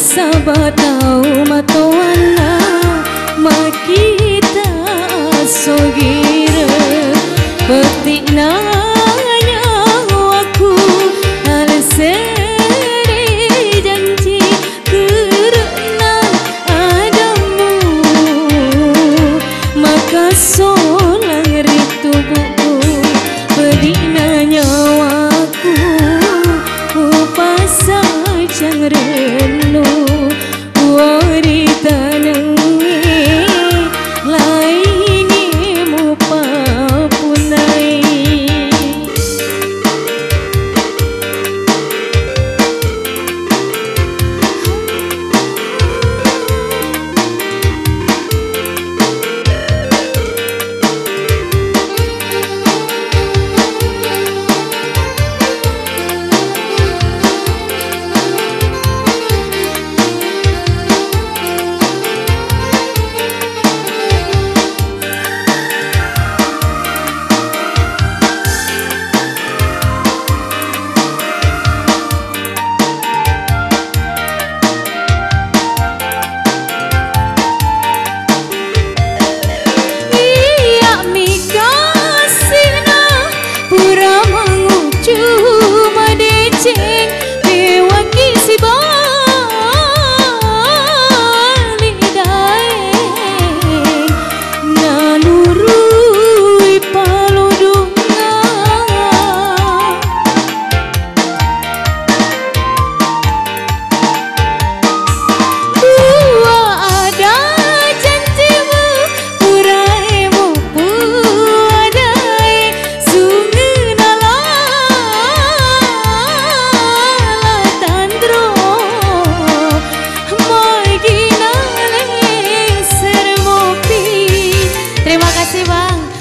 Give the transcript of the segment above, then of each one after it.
Sabah tahu matoana makita sogira petik nanya aku alseri janji karena adamu maka solang ritubuku pedina nyawaku upasa jangrenu wanita nengi laini mu papunai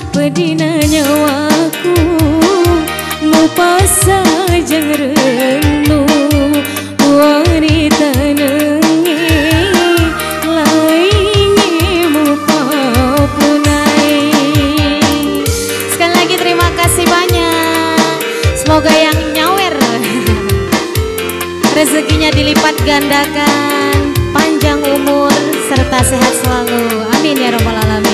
pedina nyawaku mupasa jangrenu wanita nengi laini mupapunai. Sekali lagi terima kasih banyak, semoga yang nyawer rezekinya dilipat gandakan, panjang umur serta sehat selalu, amin ya robbal alamin.